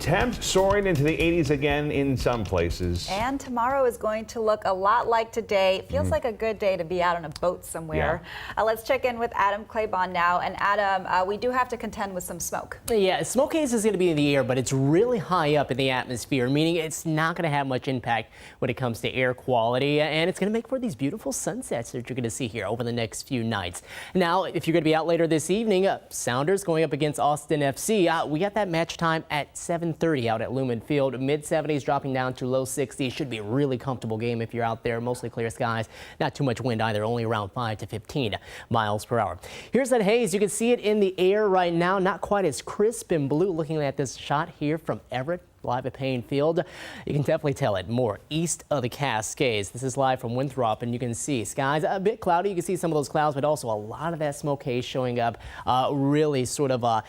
Temps soaring into the 80s again in some places. And tomorrow is going to look a lot like today. It feels like a good day to be out on a boat somewhere. Yeah. Let's check in with Adam Claibon now. And Adam, we do have to contend with some smoke. Yeah, smoke haze is going to be in the air, but it's really high up in the atmosphere, meaning it's not going to have much impact when it comes to air quality. And it's going to make for these beautiful sunsets that you're going to see here over the next few nights. Now, if you're going to be out later this evening, Sounders going up against Austin FC. We got that match time at 7:30 out at Lumen Field. Mid-70s dropping down to low 60s. Should be a really comfortable game if you're out there. Mostly clear skies. Not too much wind either. Only around 5 to 15 miles per hour. Here's that haze. You can see it in the air right now. Not quite as crisp and blue. Looking at this shot here from Everett, live at Payne Field. You can definitely tell it more east of the Cascades. This is live from Winthrop, and you can see skies a bit cloudy. You can see some of those clouds, but also a lot of that smoke haze showing up, really sort of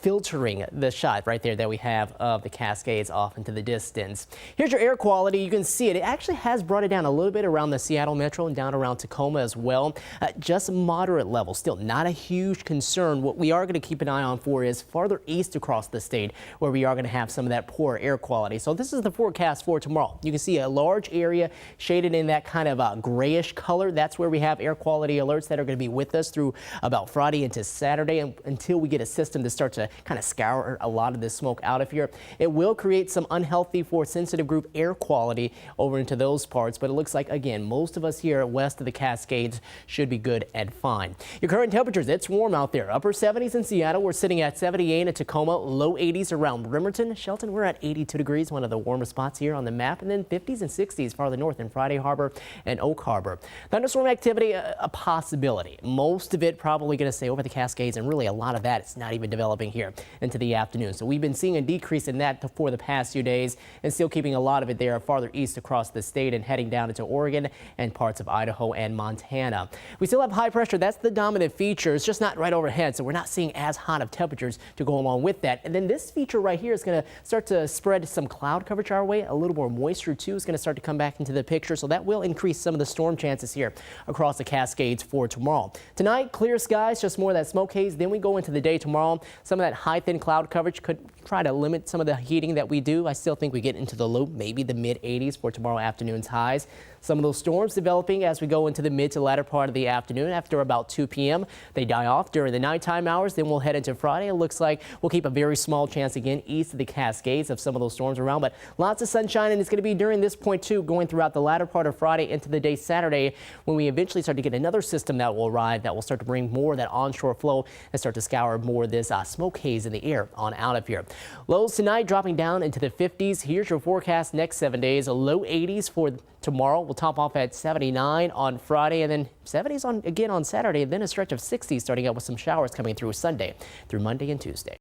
filtering the shot right there that we have of the Cascades off into the distance. Here's your air quality. You can see it. It actually has brought it down a little bit around the Seattle metro and down around Tacoma as well. Just moderate levels. Still not a huge concern. What we are going to keep an eye on for is farther east across the state, where we are going to have some of that poor air quality. So this is the forecast for tomorrow. You can see a large area shaded in that kind of grayish color. That's where we have air quality alerts that are going to be with us through about Friday into Saturday, until we get a system to start to kind of scour a lot of this smoke out of here. It will create some unhealthy for sensitive group air quality over into those parts, but it looks like, again, most of us here west of the Cascades should be good and fine. Your current temperatures, it's warm out there. Upper 70s in Seattle. We're sitting at 78 in Tacoma, low 80s around Bremerton. Shelton, we're at 82 degrees, one of the warmest spots here on the map, and then 50s and 60s farther north in Friday Harbor and Oak Harbor. Thunderstorm activity, a possibility. Most of it probably going to stay over the Cascades, and really a lot of that is not even developing here into the afternoon. So we've been seeing a decrease in that for the past few days, and still keeping a lot of it there farther east across the state and heading down into Oregon and parts of Idaho and Montana. We still have high pressure. That's the dominant feature. It's just not right overhead, so we're not seeing as hot of temperatures to go along with that. And then this feature right here is going to start to spread some cloud coverage our way. A little more moisture too is going to start to come back into the picture, so that will increase some of the storm chances here across the Cascades for tomorrow. Tonight, clear skies, just more of that smoke haze. Then we go into the day tomorrow. Some of that high thin cloud coverage could try to limit some of the heating that we do. I still think we get into the low, maybe the mid 80s for tomorrow afternoon's highs. Some of those storms developing as we go into the mid to latter part of the afternoon. After about 2 p.m. they die off during the nighttime hours. Then we'll head into Friday. It looks like we'll keep a very small chance again east of the Cascades of some of those storms around, but lots of sunshine, and it's going to be during this point too, going throughout the latter part of Friday into the day Saturday, when we eventually start to get another system that will arrive that will start to bring more of that onshore flow and start to scour more of this smoke haze in the air on out of here. Lows tonight dropping down into the 50s. Here's your forecast next 7 days. A low 80s for tomorrow. We'll top off at 79 on Friday, and then 70s again on Saturday, and then a stretch of 60s starting out with some showers coming through Sunday through Monday and Tuesday.